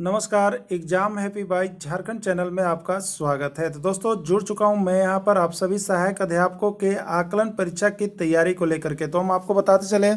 नमस्कार। Exam happy by Jharkhand channel में आपका स्वागत है। तो दोस्तों जुड़ चुका हूं मैं यहां पर आप सभी सहायक अध्यापकों के आकलन परीक्षा की तैयारी को लेकर के। तो हम आपको बताते चले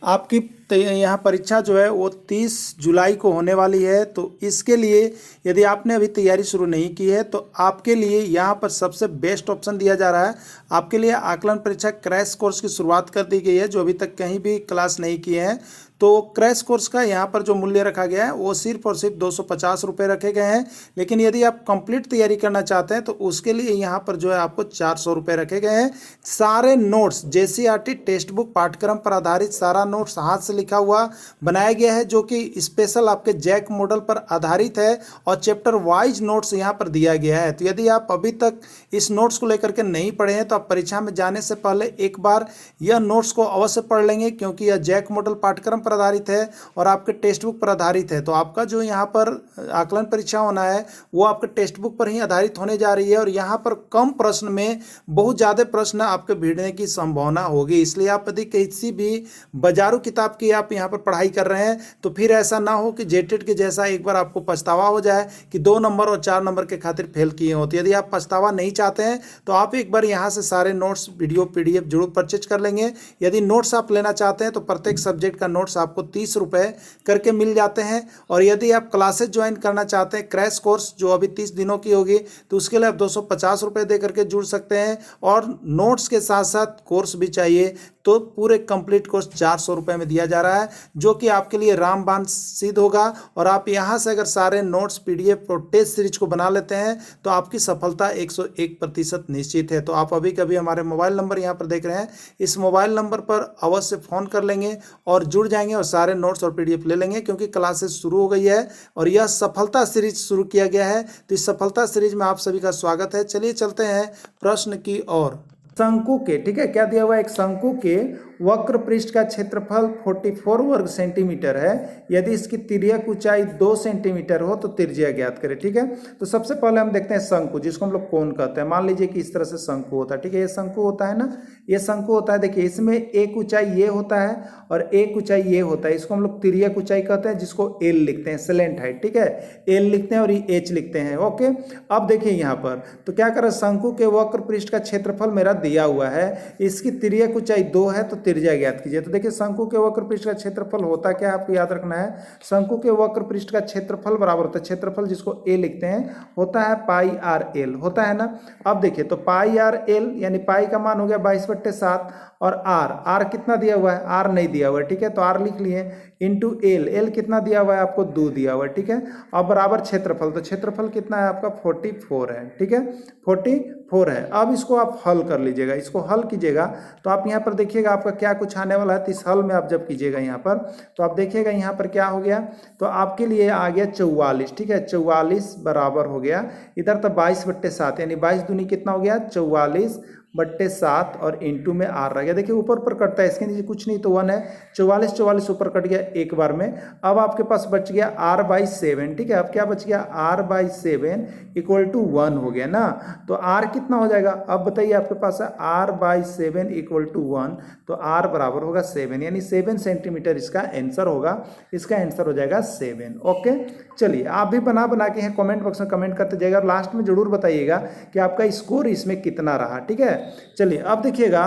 आपकी यहाँ परीक्षा जो है वो 30 जुलाई को होने वाली है। तो इसके लिए यदि आपने अभी तैयारी शुरू नहीं की है तो आपके लिए यहाँ पर सबसे बेस्ट ऑप्शन दिया जा रहा है। आपके लिए आकलन परीक्षा क्रैश कोर्स की शुरुआत कर दी गई है। जो अभी तक कहीं भी क्लास नहीं किए हैं तो क्रैश कोर्स का यहाँ पर जो मूल्य रखा गया है वो सिर्फ और सिर्फ 250 रुपये रखे गए हैं। लेकिन यदि आप कंप्लीट तैयारी करना चाहते हैं तो उसके लिए यहाँ पर जो है आपको 400 रुपये रखे गए हैं। सारे नोट्स जेसीईआरटी टेक्स्ट बुक पाठ्यक्रम पर आधारित सारा नोट्स हाथ से लिखा हुआ बनाया गया है, जो कि स्पेशल आपके जैक मॉडल पर आधारित है और चैप्टर वाइज नोट्स यहाँ पर दिया गया है। तो यदि आप अभी तक इस नोट्स को लेकर के नहीं पढ़े हैं तो आप परीक्षा में जाने से पहले एक बार यह नोट्स को अवश्य पढ़ लेंगे, क्योंकि यह जैक मॉडल पाठ्यक्रम पर आधारित है और आपके टेक्स्ट बुक पर आधारित है। तो आपका जो यहाँ पर आकलन परीक्षा होना है वो आपके टेक्स्ट बुक पर ही आधारित होने जा रही है और यहाँ पर कम प्रश्न में बहुत ज़्यादा प्रश्न आपके भिड़ने की संभावना होगी। इसलिए आप यदि किसी भी बाजारू किताब की आप यहाँ पर पढ़ाई कर रहे हैं तो फिर ऐसा ना हो कि जेटेड के जैसा एक बार आपको पछतावा हो जाए कि 2 नंबर और 4 नंबर के खातिर फेल किए हो। तो यदि आप पछतावा नहीं चाहते हैं तो आप एक बार यहाँ से सारे नोट्स वीडियो PDF जरूर परचेज कर लेंगे। यदि नोट्स आप लेना चाहते हैं तो प्रत्येक सब्जेक्ट का नोट्स आपको 30 रुपये करके मिल जाते हैं। और यदि आप क्लासेज ज्वाइन करना चाहते हैं क्रैश कोर्स जो अभी 30 दिनों की होगी तो उसके लिए आप 250 रुपये दे करके जुड़ सकते हैं। और नोट्स के साथ साथ कोर्स भी चाहिए तो पूरे कंप्लीट कोर्स 400 रुपये में दिया जा रहा है, जो कि आपके लिए रामबाण सिद्ध होगा। और आप यहाँ से अगर सारे नोट्स PDF और टेस्ट सीरीज को बना लेते हैं तो आपकी सफलता 101% निश्चित है। तो आप अभी कभी हमारे मोबाइल नंबर यहाँ पर देख रहे हैं, इस मोबाइल नंबर पर अवश्य फ़ोन कर लेंगे और जुड़ जाएंगे और सारे नोट्स और PDF ले लेंगे, क्योंकि क्लासेस शुरू हो गई है और यह सफलता सीरीज शुरू किया गया है। तो इस सफलता सीरीज में आप सभी का स्वागत है। चलिए चलते हैं प्रश्न की ओर। शंकु के, ठीक है, क्या दिया हुआ है? एक शंकु के वक्र पृष्ठ का क्षेत्रफल 44 वर्ग सेंटीमीटर है। यदि इसकी तिर्यक ऊंचाई 2 सेंटीमीटर हो तो त्रिज्या ज्ञात करें। ठीक है, तो सबसे पहले हम देखते हैं शंकु, जिसको हम लोग कोण कहते हैं। मान लीजिए कि इस तरह से शंकु होता है। ठीक है, ये शंकु होता है ना, ये शंकु होता है। देखिए इसमें एक ऊंचाई ये होता है और एक ऊंचाई ये होता है। इसको हम लोग तिर्यक ऊंचाई कहते हैं, जिसको L लिखते हैं, स्लेंट हाइट। ठीक है, L लिखते हैं और ये H लिखते हैं। ओके, अब देखिए यहाँ पर तो क्या करें, शंकु के वक्र पृष्ठ का क्षेत्रफल मेरा दिया हुआ है, इसकी तिर्यक ऊंचाई 2 है तो त्रिज्या ज्ञात कीजिए। तो देखिए शंकु के वक्र पृष्ठ का क्षेत्रफल होता क्या है, आपको याद रखना है। शंकु के वक्र पृष्ठ का क्षेत्रफल बराबर होता है, क्षेत्रफल जिसको A लिखते हैं, होता है पाई आर एल, होता है ना। अब देखिए तो पाई आर एल यानी पाई का मान हो गया 22/7 और आर कितना दिया हुआ है, आर नहीं दिया हुआ है। ठीक है, तो आर लिख लिए इंटू एल कितना दिया हुआ है आपको, 2 दिया हुआ है। ठीक है, अब बराबर क्षेत्रफल, तो क्षेत्रफल कितना है आपका 44 है। ठीक है, 44 है। अब इसको आप हल कर लीजिएगा, इसको हल कीजिएगा तो आप यहाँ पर देखिएगा आपका क्या कुछ आने वाला है। तो इस हल में आप जब कीजिएगा यहाँ पर तो आप देखिएगा यहाँ पर क्या हो गया, तो आपके लिए आ गया 44। ठीक है, 44 बराबर हो गया इधर तो 22/7 यानी 22 दूनी कितना हो गया 44/7 और इंटू में आर रह गया। देखिए ऊपर ऊपर कटता है, इसके नीचे कुछ नहीं तो 1 है। 44 ऊपर कट गया एक बार में। अब आपके पास बच गया r/7। ठीक है, अब क्या बच गया, r/7 = 1 हो गया ना। तो r कितना हो जाएगा, अब बताइए आपके पास है r/7 = 1, तो r बराबर होगा 7 यानी 7 सेंटीमीटर इसका आंसर होगा। इसका आंसर हो जाएगा 7। ओके, चलिए आप भी बना के हैं कमेंट बॉक्स में कमेंट करते जाइएगा और लास्ट में जरूर बताइएगा कि आपका स्कोर इसमें कितना रहा। ठीक है, चलिए अब देखिएगा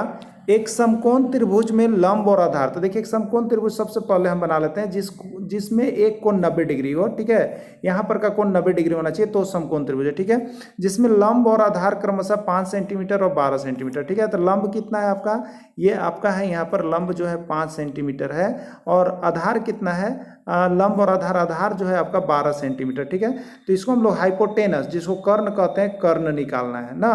एक समकोण त्रिभुज में लंब और आधार। तो देखिए एक समकोण त्रिभुज सबसे पहले हम बना लेते हैं जिसमें एक कोण 90 डिग्री हो। ठीक है, यहाँ पर का कोण 90 डिग्री होना चाहिए तो समकोण त्रिभुज है। ठीक है, जिसमें लंब और आधार क्रमशः 5 सेंटीमीटर और 12 सेंटीमीटर। ठीक है, तो लंब कितना है आपका, ये आपका है यहाँ पर लंब जो है 5 सेंटीमीटर है और आधार कितना है, लंब और आधार जो है आपका 12 सेंटीमीटर। ठीक है, तो इसको हम लोग हाइपोटेनस, जिसको कर्ण कहते हैं, कर्ण निकालना है ना।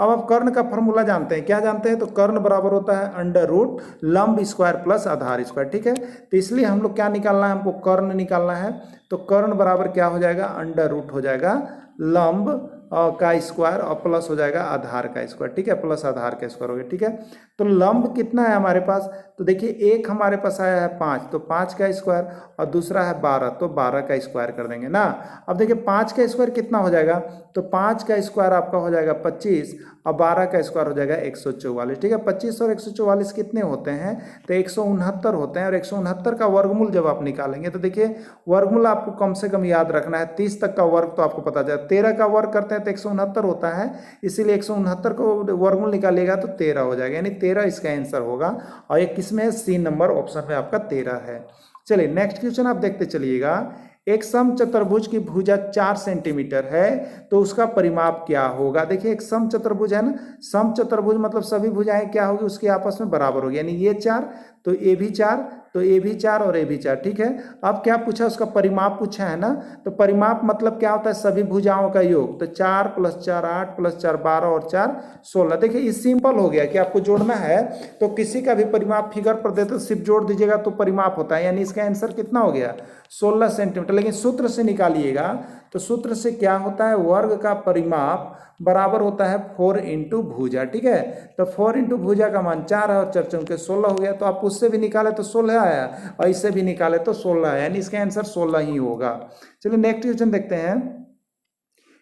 अब आप कर्ण का फॉर्मूला जानते हैं, क्या जानते हैं, तो कर्ण बराबर होता है √ लंब स्क्वायर प्लस आधार स्क्वायर। ठीक है, तो इसलिए हम लोग क्या निकालना है, हमको कर्ण निकालना है। तो कर्ण बराबर क्या हो जाएगा, √ हो जाएगा लंब का स्क्वायर और प्लस हो जाएगा आधार का स्क्वायर। ठीक है, प्लस आधार का स्क्वायर हो गया। ठीक है, तो लंब कितना है हमारे पास, तो देखिए एक हमारे पास आया है 5, तो 5 का स्क्वायर और दूसरा है 12, तो 12 का स्क्वायर कर देंगे ना। अब देखिए 5 का स्क्वायर कितना हो जाएगा, तो 5 का स्क्वायर आपका हो जाएगा 25 और 12 का स्क्वायर हो जाएगा 144। ठीक है, 25 और 144 कितने होते हैं, तो 169 होते हैं। और 169 का वर्गमूल जब आप निकालेंगे तो देखिए वर्गमूल आपको कम से कम याद रखना है, 30 तक का वर्ग तो आपको पता चला, 13 का वर्ग करते हैं तो 169 होता है, इसीलिए 169 को वर्गमूल निकालिएगा तो 13 हो जाएगा, यानी 13 इसका आंसर होगा। और ये किसमें है, सी नंबर ऑप्शन में आपका 13 है। चलिए नेक्स्ट क्वेश्चन आप देखते चलिएगा। एक समचतुर्भुज की भुजा 4 सेंटीमीटर है तो उसका परिमाप क्या होगा। देखिए एक समचतुर्भुज है ना, समचतुर्भुज मतलब सभी भुजाएं क्या होगी, उसके आपस में बराबर होगी, यानी ये 4 तो ये भी 4 तो ये भी 4 और ये भी 4। ठीक है, अब क्या पूछा, उसका परिमाप पूछा है ना, तो परिमाप मतलब क्या होता है, सभी भुजाओं का योग। तो 4 + 4 8 + 4 12 और 4 16। देखिए ये सिंपल हो गया कि आपको जोड़ना है तो किसी का भी परिमाप फिगर पर दे तो सिर्फ जोड़ दीजिएगा तो परिमाप होता है, यानी इसका आंसर कितना हो गया 16 सेंटीमीटर। लेकिन सूत्र से निकालिएगा तो सूत्र से क्या होता है, वर्ग का परिमाप बराबर होता है 4 × भुजा। ठीक है, तो 4 × भुजा का मान 4 है और 4 चौके 16 हो गया, तो आप उससे भी निकाले तो 16 आया और इससे भी निकाले तो 16 है, यानी इसका आंसर 16 ही होगा। चलिए नेक्स्ट क्वेश्चन देखते हैं।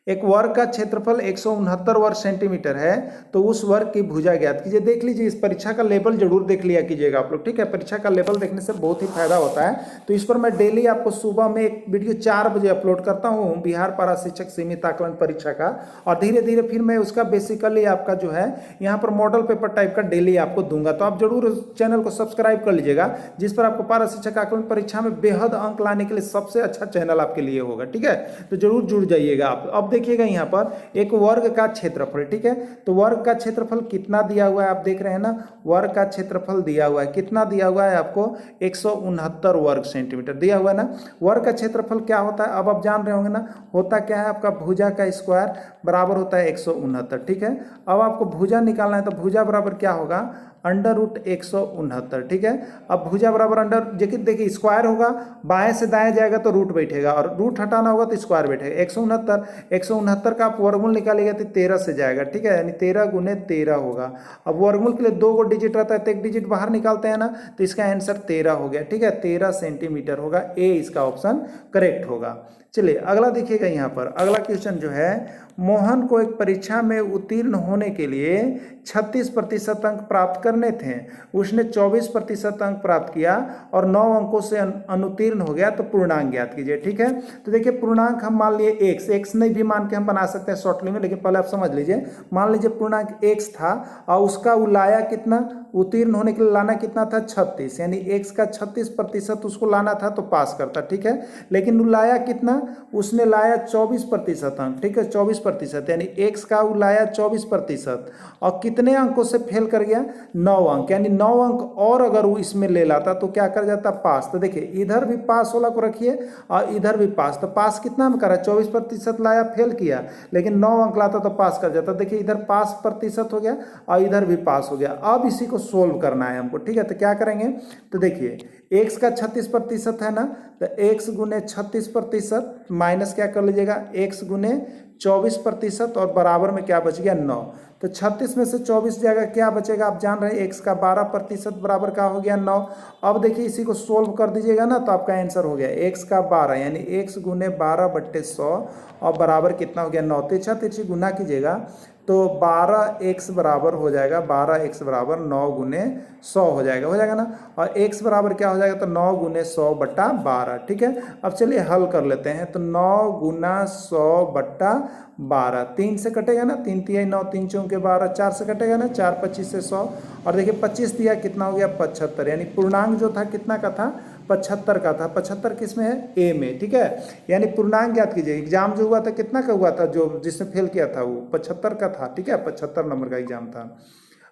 एक वर्ग का क्षेत्रफल 169 वर्ग सेंटीमीटर है तो उस वर्ग की भुजा ज्ञात कीजिए। देख लीजिए, इस परीक्षा का लेवल जरूर देख लिया कीजिएगा आप लोग। ठीक है, परीक्षा का लेवल देखने से बहुत ही फायदा होता है। तो इस पर मैं डेली आपको सुबह में एक वीडियो 4 बजे अपलोड करता हूँ, बिहार पारा शिक्षक सीमित आकलन परीक्षा का, और धीरे धीरे फिर मैं उसका बेसिकली आपका जो है यहाँ पर मॉडल पेपर टाइप का डेली आपको दूंगा। तो आप जरूर उस चैनल को सब्सक्राइब कर लीजिएगा, जिस पर आपको पारा शिक्षक आकलन परीक्षा में बेहद अंक लाने के लिए सबसे अच्छा चैनल आपके लिए होगा। ठीक है, तो जरूर जुड़ जाइएगा आप। अब देखिएगा यहाँ पर एक वर्ग का क्षेत्रफल। ठीक है, तो वर्ग का क्षेत्रफल कितना दिया हुआ है, आप देख रहे हैं ना, वर्ग का क्षेत्रफल दिया हुआ है, कितना दिया हुआ है आपको 169 वर्ग सेंटीमीटर दिया हुआ है ना। वर्ग का क्षेत्रफल क्या होता है, अब आप जान रहे होंगे ना, होता क्या है, आपका भुजा का स्क्वायर बराबर होता है 169। ठीक है, अब आपको भुजा निकालना है तो भुजा बराबर क्या होगा, √169। ठीक है, अब भुजा बराबर अंडर, देखिए स्क्वायर होगा, बाएं से दाएं जाएगा तो रूट बैठेगा और रूट हटाना होगा तो स्क्वायर बैठेगा। 169 का आप वर्गमूल निकालेगा तो 13 से जाएगा। ठीक है, यानी 13 × 13 होगा। अब वर्गमूल के लिए 2 को डिजिट रहता है तो एक डिजिट बाहर निकालते हैं ना, तो इसका आंसर 13 हो गया। ठीक है, 13 सेंटीमीटर होगा, ए इसका ऑप्शन करेक्ट होगा। चलिए अगला देखिएगा, यहाँ पर अगला क्वेश्चन जो है, मोहन को एक परीक्षा में उत्तीर्ण होने के लिए 36% अंक प्राप्त करने थे, उसने 24% अंक प्राप्त किया और 9 अंकों से अनुत्तीर्ण हो गया, तो पूर्णांक ज्ञात कीजिए। ठीक है, तो देखिए पूर्णांक हम मान लिए x नहीं भी मान के हम बना सकते हैं शॉर्टली में, लेकिन पहले आप समझ लीजिए, मान लीजिए पूर्णांक x था और उसका वो लाया कितना, उत्तीर्ण होने के लिए लाना कितना था 36, यानी x का 36% उसको लाना था तो पास करता। ठीक है, लेकिन वो लाया कितना, उसने लाया 24% अंक। ठीक है, 24%, यानी x का वो लाया 24% और कितने अंकों से फेल कर गया, 9 अंक, यानी 9 अंक और अगर वो इसमें ले लाता तो क्या कर जाता, पास। तो देखिए इधर भी पास वाला को रखिए और इधर भी पास, तो पास कितना में करा, 24% लाया, फेल किया, लेकिन 9 अंक लाता तो पास कर जाता। देखिए इधर पास प्रतिशत हो गया और इधर भी पास हो गया। अब इसी को सोल्व करना है हमको। ठीक है, तो क्या करेंगे, तो देखिए x का 36% है ना, तो x × 36% माइनस क्या कर लीजिएगा, x × 24% और बराबर में क्या बच गया 9। तो 36 में से 24 जाएगा, क्या बचेगा, आप जान रहे हैं x का 12% बराबर का हो गया 9। अब देखिए इसी को सोल्व कर दीजिएगा ना, तो आपका आंसर हो गया x का 12, यानी x × 12/100 और बराबर कितना हो गया 9। तिरछा तिरछी गुना कीजिएगा तो 12x बराबर हो जाएगा, 12x बराबर 9 × 100 हो जाएगा ना, और x बराबर क्या हो जाएगा, तो 9 × 100/12। ठीक है, अब चलिए हल कर लेते हैं, तो 9 × 100/12, 3 से कटेगा ना, 3 × 3 = 9, 3 × 4 = 12, 4 से कटेगा ना, 4 × 25 = 100, और देखिए 25 दिया कितना हो गया 75, यानी पूर्णांक जो था कितना का था, 75 का था। 75 किस में है, ए में। ठीक है, यानी पूर्णांक ज्ञात कीजिए। एग्जाम जो हुआ था कितना का हुआ था, जो जिसने फेल किया था वो 75 का था। ठीक है, 75 नंबर का एग्जाम था।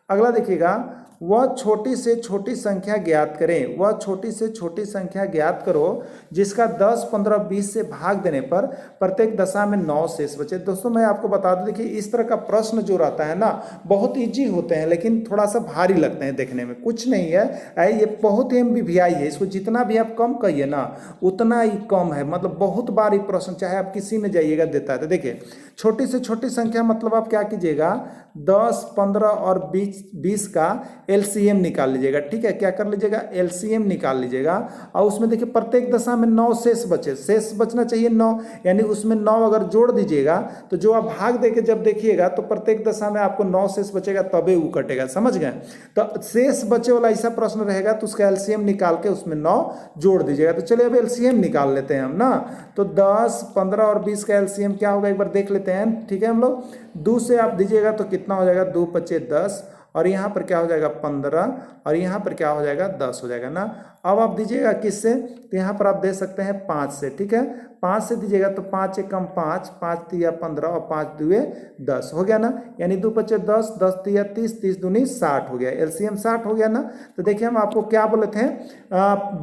अगला देखिएगा, वह छोटी से छोटी संख्या ज्ञात करें, वह छोटी से छोटी संख्या ज्ञात करो जिसका 10, 15, 20 से भाग देने पर प्रत्येक दशा में 9 शेष बचे। दोस्तों मैं आपको बता दूं, देखिए इस तरह का प्रश्न जो रहता है ना, बहुत इजी होते हैं लेकिन थोड़ा सा भारी लगते हैं देखने में। कुछ नहीं है, ये बहुत MBVI है, इसको जितना भी आप कम कहिए ना उतना ही कम है, मतलब बहुत बार ये प्रश्न चाहे आप किसी में जाइएगा देता है। तो देखिए छोटी से छोटी संख्या मतलब आप क्या कीजिएगा, 10, 15 और 20 का एलसीएम निकाल लीजिएगा। ठीक है, क्या कर लीजिएगा, एलसीएम निकाल लीजिएगा। और उसमें देखिए प्रत्येक दशा में 9 शेष बचे, शेष बचना चाहिए 9, यानी उसमें 9 अगर जोड़ दीजिएगा तो जो आप भाग देके जब देखिएगा तो प्रत्येक दशा में आपको 9 शेष बचेगा, तबे वो कटेगा। समझ गए? तो शेष बचे वाला ऐसा प्रश्न रहेगा तो उसका एलसीएम निकाल के उसमें 9 जोड़ दीजिएगा। तो चलिए अब एलसीएम निकाल लेते हैं हम ना। तो 10, 15 और 20 का एलसीएम क्या होगा एक बार देख लेते हैं। ठीक है, हम लोग 2 से आप दीजिएगा तो कितना हो जाएगा, 2 पचे 10, और यहाँ पर क्या हो जाएगा 15, और यहाँ पर क्या हो जाएगा 10 हो जाएगा ना। अब आप दीजिएगा किससे, तो यहाँ पर आप दे सकते हैं 5 से। ठीक है, 5 से दीजिएगा तो 5 एकम 5, 5 तिया 15 और 5 दुए 10 हो गया ना। यानी 2 पचे 10, 10 तिया 30, 30 दूनी 60 हो गया, एलसीएम 60 हो गया ना। तो देखिए हम आपको क्या बोले थे,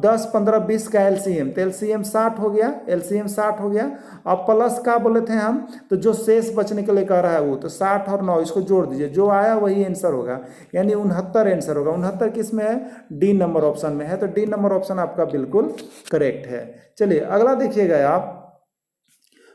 10, 15, 20 का एलसीएम, तो एलसीएम 60 हो गया, एलसीएम 60 हो गया। अब प्लस का बोले थे हम, तो जो शेष बचने के लिए कह रहा है वो, तो 60 और 9 इसको जोड़ दीजिए, जो आया वही आंसर होगा, यानी 69 आंसर होगा। 69 किस में है, डी नंबर ऑप्शन में है। तो डी नंबर ऑप्शन आपका बिल्कुल करेक्ट है। चलिए अगला देखिएगा आप,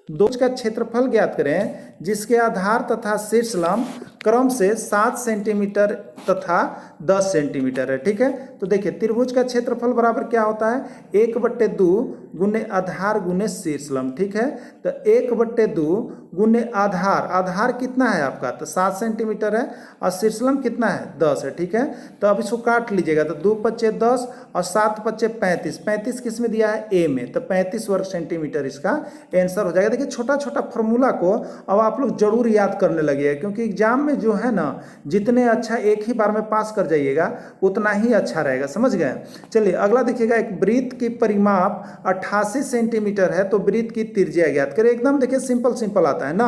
दोष का क्षेत्रफल ज्ञात करें जिसके आधार तथा शीर्ष लंब क्रम से 7 सेंटीमीटर तथा 10 सेंटीमीटर है। ठीक है, तो देखिए त्रिभुज का क्षेत्रफल बराबर क्या होता है, 1/2 गुने आधार गुने शीर्ष लंब। ठीक है, तो 1/2 गुने आधार, आधार कितना है आपका, तो 7 सेंटीमीटर है, और शीर्ष लंब कितना है 10 है। ठीक है, तो अब इसको काट लीजिएगा, तो 2 पच्चे 10 और 7 पच्चे 35, 35 किस में दिया है, ए में, तो 35 वर्ग सेंटीमीटर इसका आंसर हो जाएगा। देखिए छोटा छोटा फॉर्मूला को अब आप लोग जरूर याद करने लगे, क्योंकि एग्जाम में जो है ना, जितने अच्छा एक ही बार में पास कर जाइएगा उतना ही अच्छा रहेगा। समझ गए? चलिए अगला देखिएगा, एक वृत्त की परिमाप 88 सेंटीमीटर है, तो वृत्त की त्रिज्या ज्ञात करें। एकदम देखिए सिंपल सिंपल आता है ना।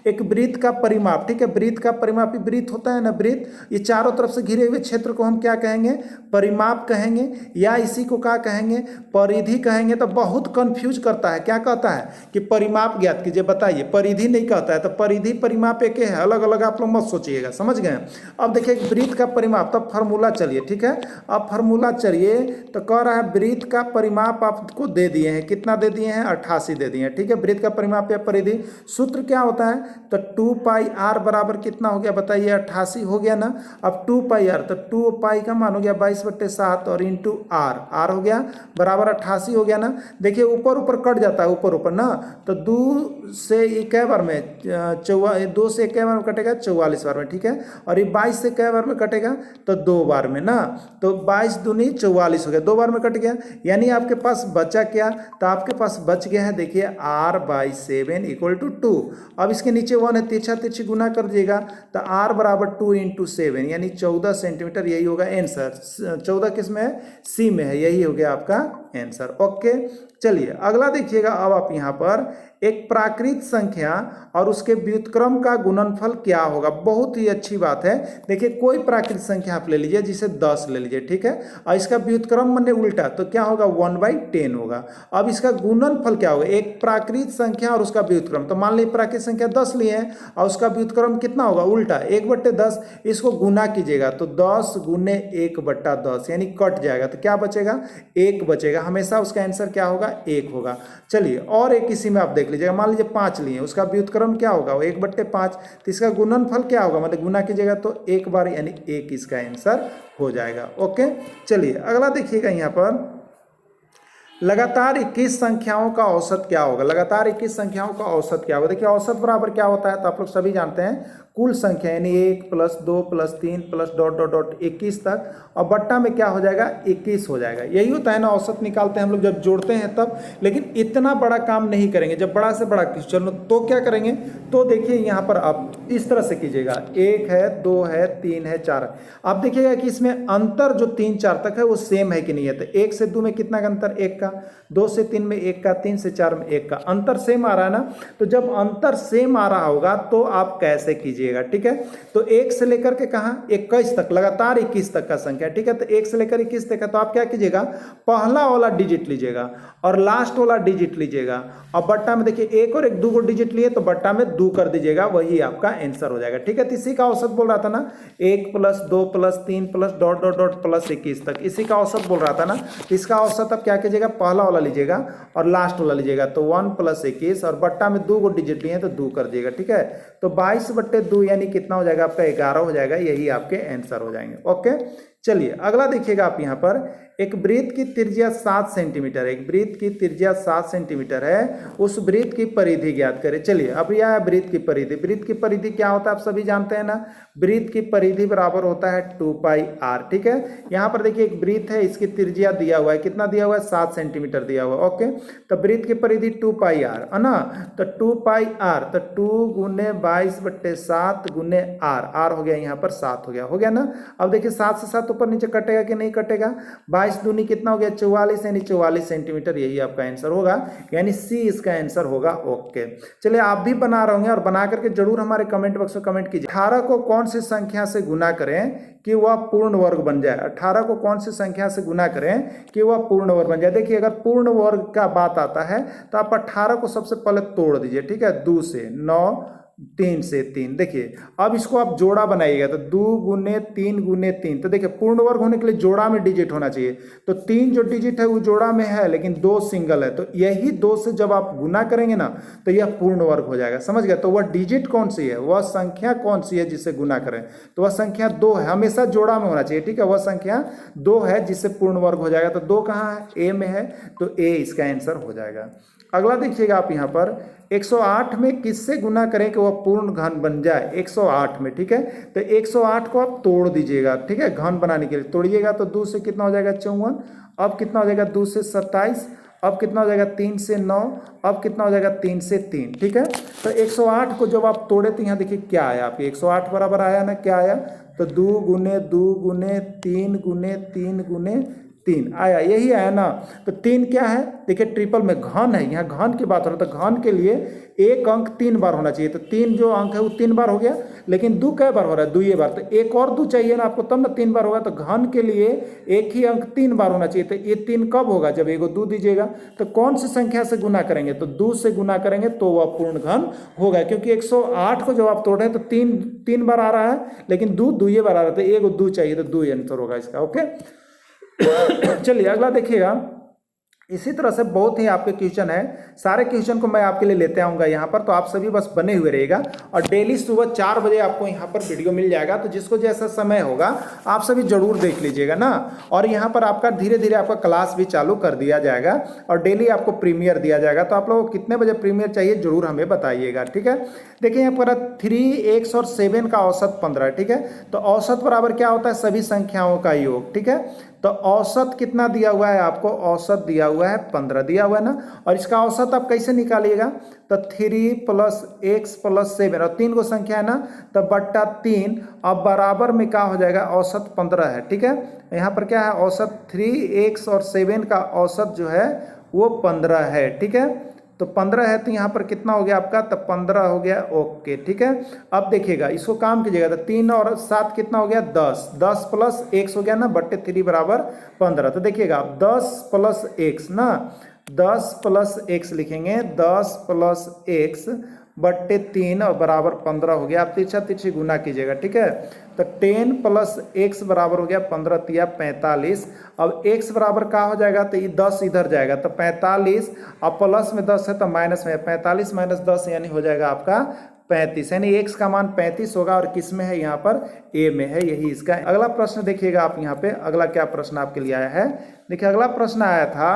एक वृत्त का परिमाप, ठीक है, वृत्त का परिमाप, वृत्त होता है ना, वृत्त, ये चारों तरफ से घिरे हुए क्षेत्र को हम क्या कहेंगे, परिमाप कहेंगे, या इसी को क्या कहेंगे, परिधि कहेंगे। तो बहुत कंफ्यूज करता है, क्या कहता है कि परिमाप ज्ञात कीजिए, बताइए, परिधि नहीं कहता है। तो परिधि परिमाप एक है, अलग अलग आप लोग मत सोचिएगा। समझ गए? अब देखिए एक वृत्त का परिमाप, तब फार्मूला चलिए। ठीक है, अब फार्मूला चलिए, तो कह रहा है वृत्त का परिमाप आपको दे दिए हैं, कितना दे दिए हैं, 88 दे दिए हैं। ठीक है, वृत्त का परिमाप या परिधि सूत्र क्या होता है, तो 2 पाई आर बराबर कितना हो गया, बताइए, 88 हो गया ना। अब 2 पाई आर, तो 2 पाई का मान हो गया 22/7 और इंटू आर, आर हो गया बराबर 88 हो गया ना। देखिए ऊपर ऊपर कट जाता है, ऊपर ऊपर ना, तो 2 से एक बार में 2 से एक बार में कटेगा 44 बार में। ठीक है, और ये 22 से कै बार में कटेगा, तो 2 बार में ना, तो 22 दूनी 44 हो गया, 2 बार में कट गया। यानी आपके पास बचा क्या, तो आपके पास बच गया है, देखिए r/7 = 2। अब इसके नीचे 1 है, तिरछा तिरछी गुना कर दीजिएगा, तो r बराबर 2 × 7 यानी 14 सेंटीमीटर, यही होगा आंसर। 14 किस में है, सी में है, यही हो गया आपका आंसर। ओके, चलिए अगला देखिएगा। अब आप यहाँ पर एक प्राकृत संख्या और उसके व्युत्क्रम का गुणनफल क्या होगा, बहुत ही अच्छी बात है। देखिए कोई प्राकृत संख्या आप ले लीजिए, जिसे 10 ले लीजिए। ठीक है, और इसका व्युत्क्रम माने उल्टा, तो क्या होगा, 1/10 होगा। अब इसका गुणनफल क्या होगा, एक प्राकृत संख्या और उसका व्युत्क्रम, तो मान लीजिए प्राकृत संख्या 10 लिए हैं और उसका व्युत्क्रम कितना होगा, उल्टा 1/10, इसको गुना कीजिएगा तो 10 गुने 1/10 यानी कट जाएगा, तो क्या बचेगा, 1 बचेगा। हमेशा उसका आंसर क्या होगा, 1 होगा। चलिए और एक इसी में आप देख लीजिएगा, मान लीजिए 5 लिए, उसका व्युत्क्रम क्या होगा, 1/5, तो इसका गुणनफल क्या होगा, मतलब गुना कीजिएगा तो 1 बार यानी 1 इसका आंसर हो जाएगा। ओके, चलिए अगला देखिएगा, यहाँ पर लगातार 21 संख्याओं का औसत क्या होगा, लगातार 21 संख्याओं का औसत क्या होगा। देखिए औसत बराबर क्या होता है, तो आप लोग सभी जानते हैं, कुल संख्या यानी 1 + 2 + 3 + ... 21 तक, और बट्टा में क्या हो जाएगा, 21 हो जाएगा। यही होता है ना, औसत निकालते हैं हम लोग जब जोड़ते हैं तब। लेकिन इतना बड़ा काम नहीं करेंगे, जब बड़ा से बड़ा क्वेश्चन तो क्या करेंगे, तो देखिए यहाँ पर आप इस तरह से कीजिएगा, 1 है, 2 है, 3 है, 4 है। आप देखिएगा कि इसमें अंतर जो 3 4 तक है वो सेम है कि नहीं है। तो 1 से 2 में कितना का अंतर, 1 का, 2 से 3 में 1 का, 3 से 4 में 1 का, अंतर सेम आ रहा है ना। तो जब अंतर सेम आ रहा होगा तो आप कैसे कीजिएगा, ठीक है। तो 1 से लेकर के कहां, 21 तक, लगातार 21 तक का संख्या, ठीक है। तो 1 से लेकर 21 तक है, तो आप क्या कीजिएगा, पहला वाला डिजिट लीजिएगा और लास्ट वाला डिजिट लीजिएगा, और बट्टा में देखिए 1 और 1 2 को डिजिट लिए तो बट्टा में 2 कर दीजिएगा, वही आपका आंसर हो जाएगा, ठीक है। तो इसी का औसत बोल रहा था ना, 1 + 2 + 3 + ... +21 तक, इसी का औसत बोल रहा था ना। इसका औसत आप क्या कीजिएगा, पहला वाला लीजिएगा और लास्ट वाला लीजिएगा, तो 1 + 21 और बट्टा में 2 को डिजिट लिए तो 2 कर दिएगा, ठीक है। तो 22/2 यानी कितना हो जाएगा आपका 11 हो जाएगा, यही आपके आंसर हो जाएंगे। ओके, चलिए अगला देखिएगा आप यहाँ पर एक वृत्त की त्रिज्या 7 सेंटीमीटर है, एक वृत्त की त्रिज्या 7 सेंटीमीटर है, उस वृत्त की परिधि ज्ञात करें। चलिए अब यह है वृत्त की परिधि। वृत्त की परिधि क्या होता है आप सभी जानते हैं ना, वृत्त की परिधि बराबर होता है 2πr, ठीक है। यहाँ पर देखिए एक वृत्त है, इसकी त्रिज्या दिया हुआ है, कितना दिया हुआ है 7 सेंटीमीटर दिया हुआ है। ओके, तो वृत्त की परिधि 2πr है ना, तो 2πr तो 2 × 22/7 × r हो गया, यहाँ पर 7 हो गया ना। अब देखिए 7 से 7 ऊपर नीचे कटेगा कि नहीं कटेगा, 22 दूनी कितना हो गया 44, यानी 44 सेंटीमीटर, यही आपका आंसर होगा, यानी सी इसका आंसर होगा। ओके, चलिए आप भी बना रहे होंगे और बना करके जरूर हमारे कमेंट बॉक्स में कमेंट कीजिए। 18 को कौन सी संख्या से गुना करें कि वह पूर्ण वर्ग बन जाए। 18 को कौन सी संख्या से गुना करें कि वह पूर्ण वर्ग बन जाए। देखिए अगर पूर्ण वर्ग का बात आता है तो आप 18 को सबसे पहले तोड़ दीजिए, ठीक है, 2 से 9, 3 से 3। देखिए अब इसको आप जोड़ा बनाइएगा तो 2 × 3 × 3, तो देखिए पूर्ण वर्ग होने के लिए जोड़ा में डिजिट होना चाहिए, तो 3 जो डिजिट है वो जोड़ा में है लेकिन 2 सिंगल है, तो यही 2 से जब आप गुना करेंगे ना तो यह पूर्ण वर्ग हो जाएगा, समझ गए। तो वह डिजिट कौन सी है, वह संख्या कौन सी है जिसे गुना करें, तो वह संख्या 2 है, हमेशा जोड़ा में होना चाहिए, ठीक है। वह संख्या 2 है जिससे पूर्ण वर्ग हो जाएगा, तो 2 कहाँ है, ए में है, तो ए इसका आंसर हो जाएगा। अगला देखिएगा आप यहाँ पर 108 में किससे गुना करें कि वह पूर्ण घन बन जाए। 108 में, ठीक है, तो 108 को आप तोड़ दीजिएगा, ठीक है, घन बनाने के लिए तोड़िएगा, तो 2 से कितना हो जाएगा 54, अब कितना हो जाएगा 2 से 27, अब कितना हो जाएगा 3 से 9, अब कितना हो जाएगा 3 से 3, ठीक है। तो 108 को जब आप तोड़े तो यहाँ देखिए क्या आया आपके 108 बराबर आया ना, क्या आया, तो 2 × 2 × 3 × 3 × 3 आया, यही आया ना। तो 3 क्या है, देखिए ट्रिपल में घन है, यहाँ घन की बात हो रहा है, तो घन के लिए एक अंक 3 बार होना चाहिए, तो 3 जो अंक है वो 3 बार हो गया, लेकिन 2 कै बार हो रहा है, 2 बार, तो एक और 2 चाहिए ना आपको, तब ना 3 बार होगा। तो घन के लिए एक ही अंक 3 बार होना चाहिए, तो ये 3 कब होगा, जब एगो 2 दीजिएगा। तो कौन सी संख्या से गुना करेंगे, तो 2 से गुना करेंगे तो वह पूर्ण घन होगा, क्योंकि 108 को जब आप तोड़े तो 3 बार आ रहा है, लेकिन 2 बार आ रहा है, तो एगो 2 चाहिए, तो 2 आंसर होगा इसका। ओके, चलिए अगला देखिएगा। इसी तरह से बहुत ही आपके क्वेश्चन है, सारे क्वेश्चन को मैं आपके लिए लेते आऊँगा यहाँ पर, तो आप सभी बस बने हुए रहिएगा। और डेली सुबह 4 बजे आपको यहाँ पर वीडियो मिल जाएगा, तो जिसको जैसा समय होगा आप सभी जरूर देख लीजिएगा ना। और यहाँ पर आपका धीरे धीरे आपका क्लास भी चालू कर दिया जाएगा और डेली आपको प्रीमियर दिया जाएगा। तो आप लोगों को कितने बजे प्रीमियर चाहिए जरूर हमें बताइएगा, ठीक है। देखिए यहाँ पर 3, x और 7 का औसत 15, ठीक है। तो औसत बराबर क्या होता है, सभी संख्याओं का योग, ठीक है। तो औसत कितना दिया हुआ है आपको, औसत दिया हुआ है 15 दिया हुआ है ना। और इसका औसत आप कैसे निकालिएगा, तो 3 + x + 7 और 3 को संख्या है ना, तो बट्टा 3, अब बराबर में क्या हो जाएगा, औसत 15 है, ठीक है। यहाँ पर क्या है, औसत 3x और 7 का औसत जो है वो 15 है, ठीक है। तो 15 है, तो यहाँ पर कितना हो गया आपका, तो 15 हो गया। ओके, ठीक है। अब देखिएगा इसको काम कीजिएगा, तो 3 और 7 कितना हो गया 10, 10 + x हो गया ना, बट्टे 3 बराबर 15। तो देखिएगा आप 10 + x ना, 10 + x लिखेंगे, 10 + x बट्टे 3 और बराबर 15 हो गया। आप तिरछा तिरछी गुना कीजिएगा, ठीक है। तो 10 + x बराबर हो गया 15 × 45। अब x बराबर क्या हो जाएगा, तो ये 10 इधर जाएगा, तो 45, अब प्लस में 10 है तो माइनस में 45 - 10 यानी हो जाएगा आपका 35, यानी x का मान 35 होगा। और किस में है, यहाँ पर a में है, यही इसका। अगला प्रश्न देखिएगा आप यहाँ पे, अगला क्या प्रश्न आपके लिए आया है। देखिए अगला प्रश्न आया था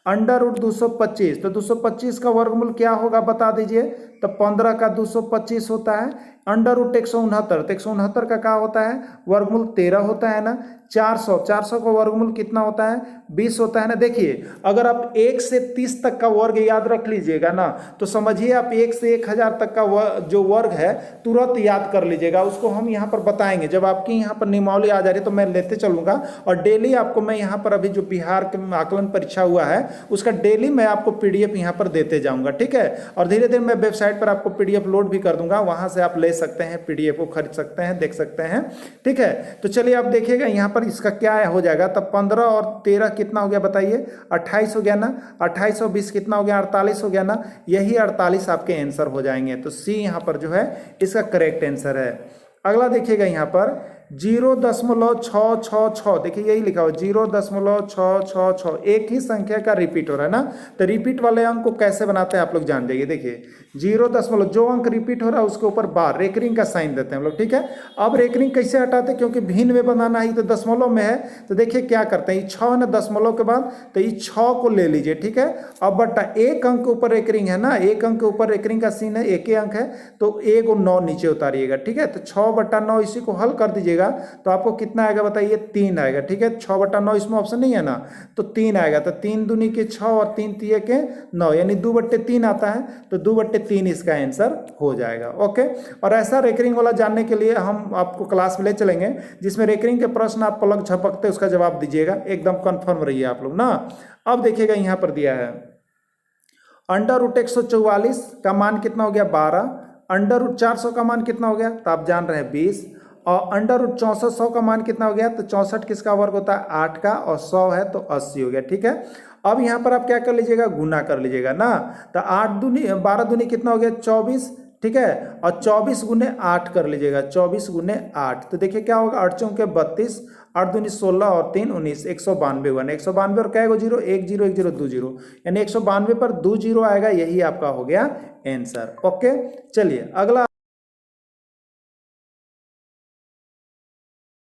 √225, तो 225 का वर्गमूल क्या होगा बता दीजिए। तो 15 का 225 होता है, √169, तो 169 का क्या होता है, वर्गमूल 13 होता है ना। 400 का वर्गमूल कितना होता है, 20 होता है ना। देखिए अगर आप 1 से 30 तक का वर्ग याद रख लीजिएगा ना, तो समझिए आप 1 से 1000 तक का जो वर्ग है तुरंत याद कर लीजिएगा। उसको हम यहाँ पर बताएंगे, जब आपकी यहाँ पर नियमावली आ जा रही है तो मैं लेते चलूँगा। और डेली आपको मैं यहाँ पर अभी जो बिहार के आकलन परीक्षा हुआ है उसका डेली मैं आपको PDF यहाँ पर देते जाऊँगा, ठीक है। और धीरे धीरे मैं वेबसाइट पर आपको PDF लोड भी कर दूंगा, वहाँ से आप ले सकते हैं, PDF को खरीद सकते हैं, देख सकते हैं, ठीक है। तो चलिए आप देखिएगा यहाँ पर इसका क्या हो जाएगा। तब 15 और 13 कितना हो गया बताइए, 28 हो गया ना। 28 और 20 कितना हो गया, 48 हो गया ना। यही 48 आपके आंसर हो जाएंगे। तो सी यहाँ पर जो है इसका करेक्ट आंसर है। अगला देखिएगा यहाँ पर 0.666, देखिए यही लिखा हुआ 0.666, एक ही संख्या का रिपीट हो रहा है ना। तो रिपीट वाले अंक को कैसे बनाते हैं आप लोग जान जाइए। देखिए 0 जो अंक रिपीट हो रहा है उसके ऊपर बार रेकरिंग का साइन देते हैं हम लोग, ठीक है। अब रेकरिंग कैसे हटाते हैं, क्योंकि भिन्न में बनाना ही तो दशमलव में है, तो देखिए क्या करते हैं, ये 6 है ना दशमलव के बाद, तो ये 6 को ले लीजिए, ठीक है। अब बट्टा एक अंक के ऊपर रेकरिंग है ना, एक अंक के ऊपर रेकरिंग का सीन है, एक ही अंक है, तो 1 और 9 नीचे उतारिएगा, ठीक है। तो 6/9 इसी को हल कर दीजिएगा तो आपको कितना आएगा बताइए, 3 आएगा, ठीक है। 6/9 इसमें ऑप्शन नहीं है ना, तो 3 आएगा। तो 3 दूनी के 6 और 3 तिये के 9, यानी 2/3 आता है, तो 2/3 इसका आंसर हो जाएगा। ओके, और ऐसा रेकरिंग वाला जानने के लिए हम आपको क्लास में ले चलेंगे जिसमें रेकरिंग के प्रश्न आप पलक झपकते उसका जवाब दीजिएगा, एकदम कंफर्म रहिए आप लोग ना। अब देखिएगा यहाँ पर दिया है √144 का मान कितना हो गया 12, √400 का मान कितना हो गया, तो आप जान रहे हैं 20, और √6400 का मान कितना हो गया, तो 64 किसका वर्ग होता है 8 का, और 100 है तो 80 हो गया, ठीक है। अब यहाँ पर आप क्या कर लीजिएगा, गुना कर लीजिएगा ना। तो 8 दूनी 12 दूनी कितना हो गया 24, ठीक है, और 24 गुने 8 कर लीजिएगा, 24 गुने 8, तो देखिए क्या होगा 8 चौके 32, 8 दूनी 16 और 3 19, 192 हुआ ना। 192 और क्या 0 1 0 1 0 2 0, यानी 192 पर 2 0 आएगा, यही आपका हो गया आंसर। ओके, चलिए अगला